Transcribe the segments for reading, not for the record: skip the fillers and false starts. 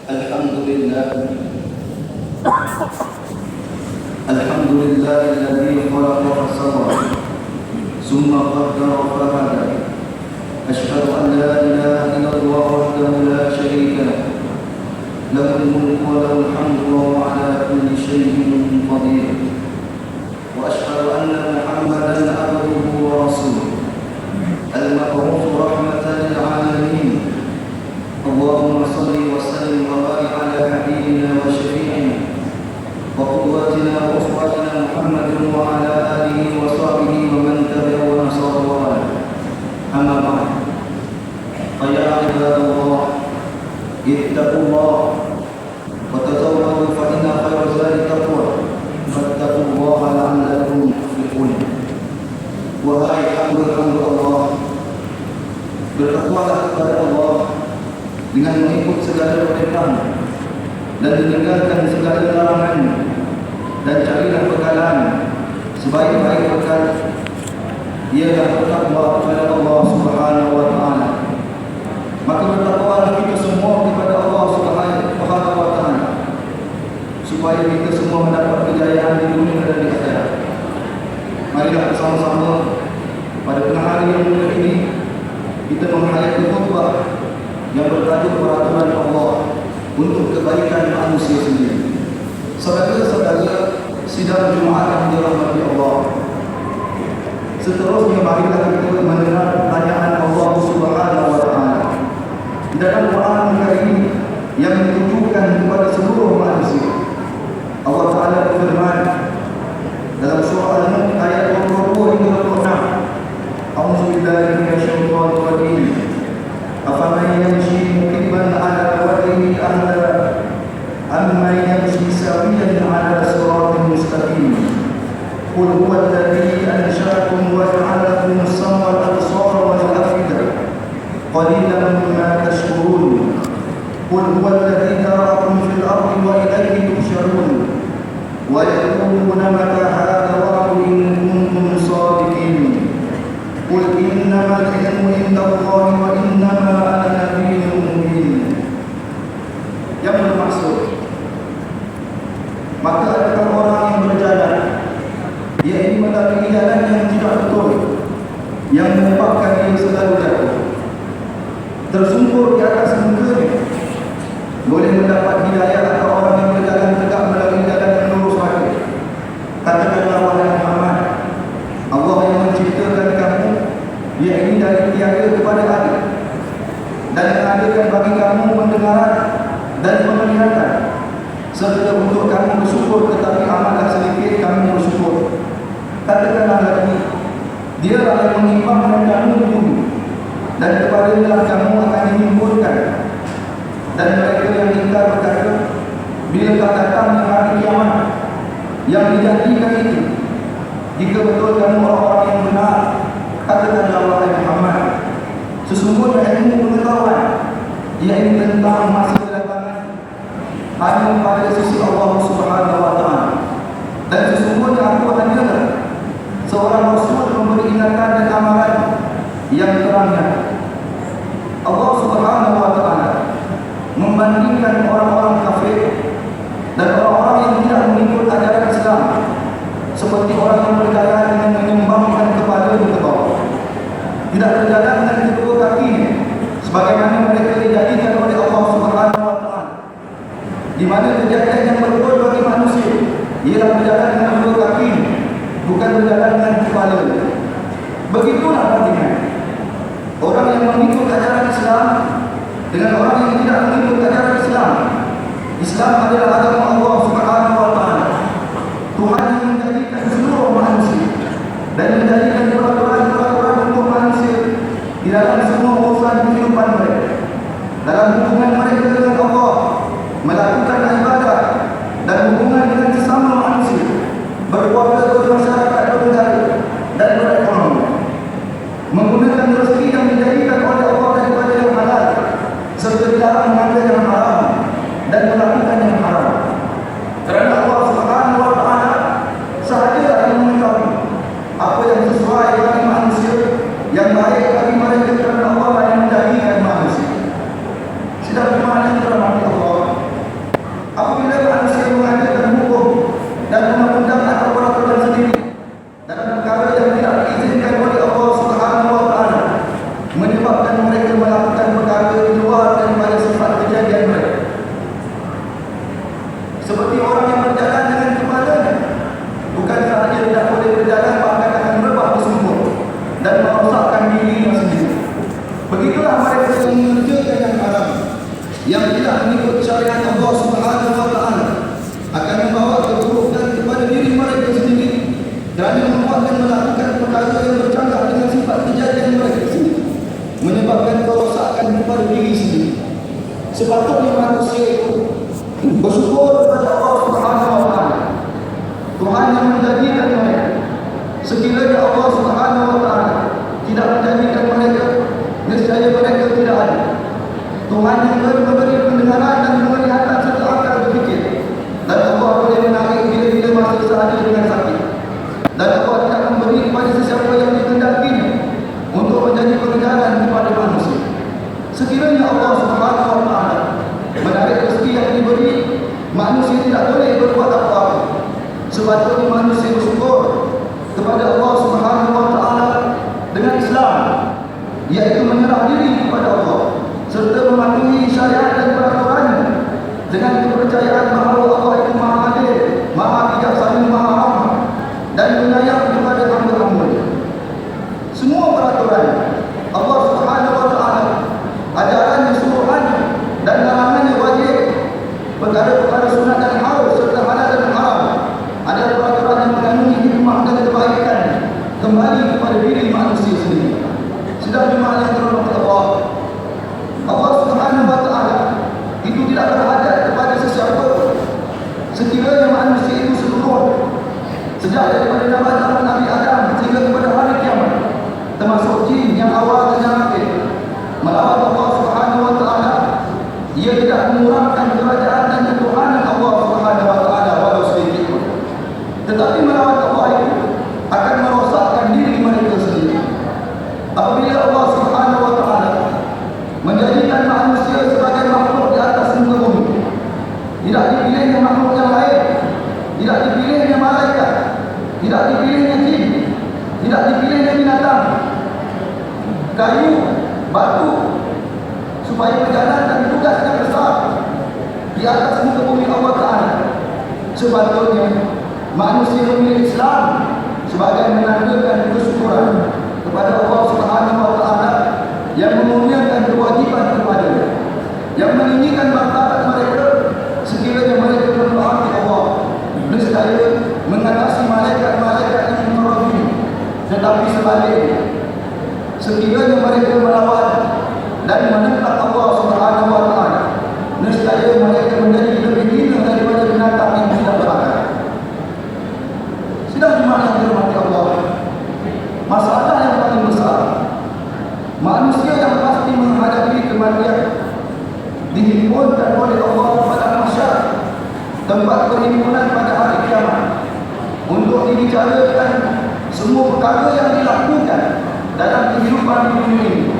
Alhamdulillah alladzi khalaqa fasawwa summa qaddara fahada. Asyhadu an la ilaha illallah wahdahu la syarika lahu, lahul mulku wa lahul hamdu wa huwa ala kulli syai'in qadir. Wa asyhadu anna Muhammadan abduhu wa rasuluh, al-mab'uts rahmatan lil alamin. Allahumma salli wa sallim wa barik ala habibina wa syafi'ina wa qudwatina wa uswatina Muhammadin wa ala alihi wa sahbihi wa man tabi'ahu wa nasara wa ala. Amma ba'd. Fa ya ibadallah, ittaqullah wa tazawwadu fa inna khayra zadi taqwa, fattaqullaha la'allakum tuflihun. Wahai hamba-hamba Allah, bertakwalah kepada Allah dengan mengikut segala perintah dan meninggalkan segala larangan, dan carilah bekalan sebaik-baik bekal, ialah bertakwa kepada Allah Subhanahu wa taala. Maka bertakwalah kita semua kepada Allah Subhanahu wa taala supaya kita semua mendapat kejayaan di dunia dan di akhirat. Marilah bersama-sama pada tengah hari yang mulia ini kita menghayati khutbah yang bertajuk peraturan Allah untuk kebaikan manusia sendiri. Saudara-saudara sidang Jumaat yang dirahmati Allah, seterusnya marilah kita mendengar pertanyaan Allah Subhanahu wa taala dalam Quran Karim yang ditujukan kepada seluruh manusia. Allah Taala berfirman dalam surah Al-Mulk ayat 22 hingga 26. A'udzu billahi minasyaitonir rajim. Afaman yamshi mukibban ala wajhihi ahda amman yamshi sawiyan ala siratin mustaqim. Qul huwa alladhi ansha'akum wa ja'ala lakum as-sam'a wal absara wal af'ida qalilan ma tashkurun. Qul huwa alladhi zara'akum fil ardi wa ilayhi tuhsyarun. Wa yaquluna mata hadha wa'du in kuntum shadiqin. Qul innamal ilmu indallahi wa innama ana nadhirun mubin. Yang bermaksud, maka adakah orang yang berjalan, dia ini melalui jalan yang tidak betul, yang menyebabkan dia selalu jatuh, tersungkur di atas mukanya, boleh mendapat hidayah atau orang yang berjalan tegak melalui jalan yang lurus lagi. Katakanlah wahai Muhammad, Allah yang menciptakan kamu, Dia ini dari tiada kepada ada, dan mengadakan bagi kamu pendengaran dan penglihatan, serta untuk kamu bersyukur, tetapi amatlah sedikit kamu bersyukur. Katakanlah lagi, Dia yang mengimpangkan kamu di bumi, dan kepadanya kamu akan dihimpunkan. Dan mereka yang ingkar berkata, bilakah datang hari kiamat yang dijanjikan itu? Jika betul kamu orang-orang yang benar, katakanlah wahai Muhammad, sesungguhnya ilmu pengetahuan iaitu tentang masa kedatangan hanya pada sisi Allah Subhanahu wa taala, dan sesungguhnya aku hanyalah seorang rasul memberi ingatan dan amalan yang terangnya. Allah Subhanahu wa taala membandingkan orang-orang kafir dan orang-orang yang tidak mengikut ajaran Islam seperti orang yang berjalan dengan menyembahkan kepada Allah, tidak berjalan dengan kedua kakinya sebagaimana mereka dijadikan oleh Allah Subhanahu wa taala, di mana kejadian yang betul bagi manusia ialah berjalan dengan kedua kakinya, bukan berjalan dengan kepala. Begitulah artinya orang yang mengikut ajaran Islam dengan orang yang tidak mengikut ajaran Islam. Islam adalah agama Allah Subhanahu wa taala, Tuhan yang menjadikan seluruh manusia dan menjadikan peraturan-peraturan untuk manusia di dalam semua urusan kehidupan mereka, dalam hubungan mereka dengan Allah, melakukan ibadah dan hubungan dengan sesama manusia, berkeluarga, bermasyarakat, bernegara dan berekonomi, menggunakan rezeki yang dijadikan oleh Allah daripada yang halal, serta dilarang mengambil yang haram dan melakukan yang haram. Kerana Allah Subhanahu wa taala sahajalah yang mengetahui apa yang sesuai bagi manusia, yang baik bagi mereka, kerana Allah yang menjadikan manusia. Sedang bermakna terhadap Allah syariat Allah Subhanahu wa taala akan membawa keburukan kepada diri mereka sendiri dan membuatkan melakukan perkara yang bercanggah dengan sifat kejadian mereka sendiri, menyebabkan kerosakan kepada diri sendiri. Sepatutnya manusia itu bersyukur kepada Allah Subhanahu wa taala, Tuhan yang menjadikan mereka. Sekiranya Allah Subhanahu wa taala tidak menjadikan mereka, nescaya mereka tidak ada. Tuhan yang memberi pendengaran dan penglihatan serta akal berfikir, dan Allah boleh menarik bila-bila masa sahaja dengan sakit, dan Allah tidak memberi kepada sesiapa yang dikehendakinya untuk menjadi pengejaran kepada manusia. Sekiranya Allah Subhanahu wa taala menarik rezeki yang diberi, manusia tidak boleh berbuat apa-apa. Sepatutnya manusia bersyukur kepada Allah Subhanahu wa taala dengan Islam, yaitu menyerah diri kepada Allah serta mematuhi syariat dan peraturannya dengan kepercayaan bahawa Allah itu Maha Adil, Maha Bijaksana, Maha Rahman dan penyayang kepada hamba-hamba-Nya. Semua peraturan Allah Subhanahu wa taala, ajarannya, suruhannya dan larangannya wajib, perkara-perkara sunat dan harus serta halal dan haram adalah peraturan yang mengandungi hikmah dan kebaikan kembali kepada diri manusia sendiri. Sedang jemaah yang dirahmati Allah, Allah Subhanahu wa taala itu tidak berhajat kepada sesiapa sekiranya manusia itu seluruh, sejak daripada zaman Nabi Adam sehingga kepada hari kiamat, termasuk jin yang awal dan yang akhir, melawat Allah Subhanahu wa taala. Ia tidak mengurangkan kerajaan dan ketuhanan Allah Subhanahu wa taala walau sedikit pun, tetapi melawat Allah itu akan merosakkan diri mereka sendiri. Apabila Allah Subhanahu wa taala menjadikan manusia sebagai makhluk di atas muka bumi, tidak dipilihnya makhluk yang lain, tidak dipilihnya malaikat, tidak dipilihnya jin, tidak dipilihnya binatang, kayu, batu, supaya menjalankan tugas yang besar di atas muka bumi Allah Ta'ala. Sepatutnya manusia memilih Islam sebagai menandakan kesyukuran kepada Allah Subhanahu wa taala yang memurniakan kewajiban kepadanya, yang meninggikan martabat mereka sekiranya mereka mentaati Allah, nescaya mengatasi malaikat-malaikat yang mukarrabin. Tetapi sebaliknya, sekiranya mereka melawan dan menentang Allah Subhanahu wa taala, nescaya mereka menjadi lebih hina daripada binatang yang tidak berakal. Sidang jemaah yang dirahmati Allah, masalah yang paling besar manusia yang pasti menghadapi kematian dihimpunkan oleh Allah pada mahsyar, tempat perhimpunan pada hari kiamat, untuk dibicarakan semua perkara yang dilakukan dalam kehidupan dunia ini,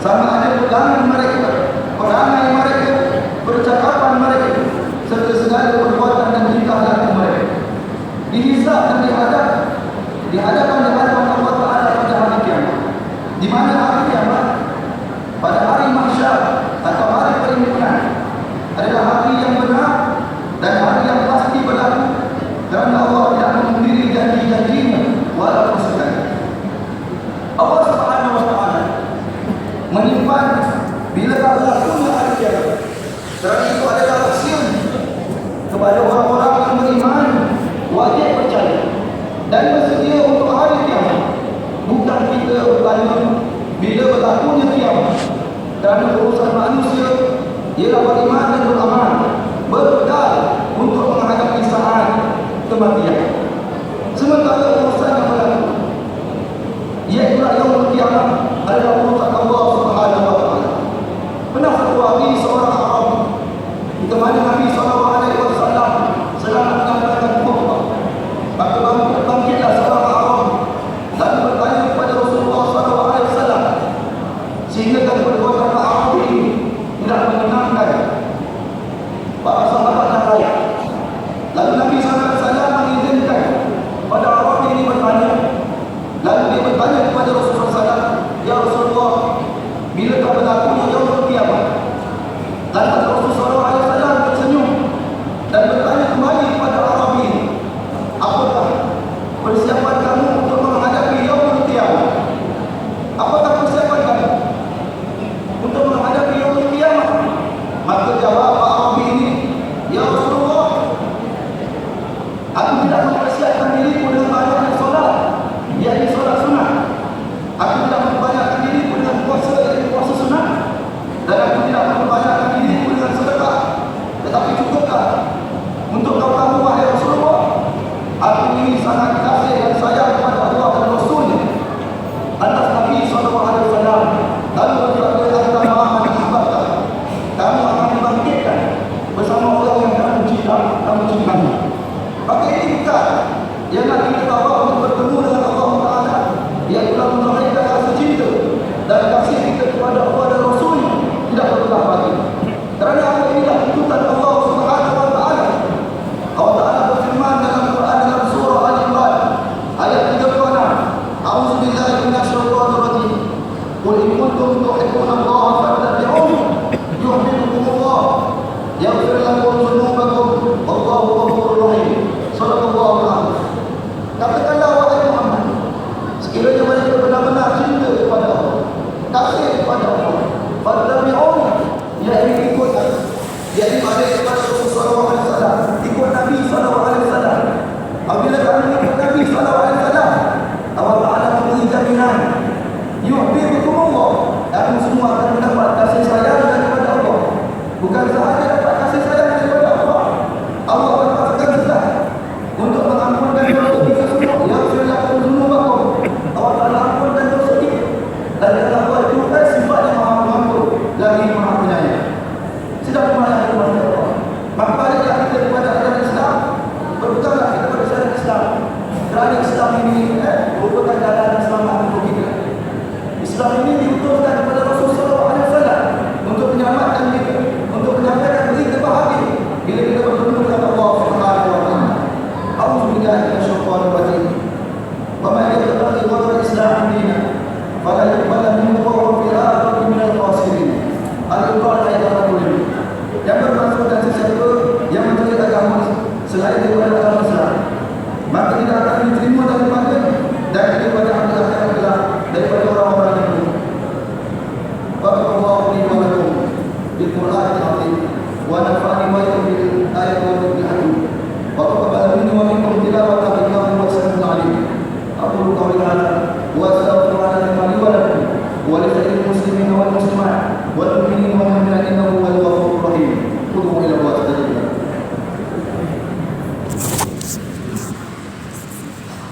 sama ada pegangan mereka, perangai mereka, percakapan mereka, serta segala perbuatan dan tingkah laku mereka, dihisab dan dihadapkan Allah Ta'ala pada hari kiamat. Di mana hari kiamat, pada hari mahsyar atau hari perhimpunan, adalah hari yang benar dan hari yang pasti berlaku, kerana Allah tidak menghadiri janji-janjinya walaupun sekali. Allah Subhanahu wa taala menyimpan bila berlakunya hari kiamat, kerana itu adalah rahsia kepada orang-orang yang beriman, wajib percaya dan bersedia untuk hari kiamat. Bukan kita bertanya bila berlakunya kiamat, kerana urusan manusia ialah beriman dan beramal, berpegang untuk menghadapi saat kematian. Sementara urusan yang berlaku, iaitu yaumul kiamat, adalah urusan Allah Subhanahu wa taala. Pernah satu hari seorang Arab ditemani Nabi SAW sedang menyampaikan khutbah, maka bangkitlah seorang Arab lalu bertanya kepada Rasulullah SAW, sehingga perbuatan Arab ini tidak menyenangkan para sahabat dan rakyat. Lalu Nabi SAW mengizinkan pada Arab ini bertanya. Lalu dia bertanya kepada Rasulullah SAW, "Ya Rasulullah, bila kau berlakunya yaumul kiamat?" Lantas Rasulullah SAW tersenyum dan bertanya kembali kepada Arab ini, "Apakah persiapan kamu untuk menghadapi yaumul kiamat? Apakah persiapan kamu untuk menghadapi yaumul kiamat?" Maka jawab Arab ini Jadi pada kepada Rasulullah SAW, ikut Nabi SAW. Apabila kamu ikut Nabi SAW, Allah Ta'ala memberi jaminan, yuhibbukum Allah, kamu semua akan mendapat kasih sayang daripada Allah. Bukan sahaja dapat kasih sayang daripada Allah, Allah akan katakan sudah untuk mengampunkan dosa kita semua. Yang sudah kuzunubakum, Allah Ta'ala ampunkan dosa kita. Dan kata Allah itu kan sifatnya maha pengampun lagi maha penyayang. Sedang mana kepada Allah. Maka baliklah kita kepada ajaran Islam, berpeganglah kita pada ajaran Islam. Kerana Islam ini merupakan jalan selamat untuk kita. Islam ini diutuskan kepada Rasulullah SAW untuk menyelamatkan kita, untuk menyampaikan berita bahagia bila kita bertemu dengan Allah Subhanahu wa taala. A'udzubillahi minasyaitonir rajim. Wa man yabtaghi ghayra al-islam dinan fala yuqbal minhu wa huwa fil akhirati minal khasirin. Al-Qur'an ayat 40. Yang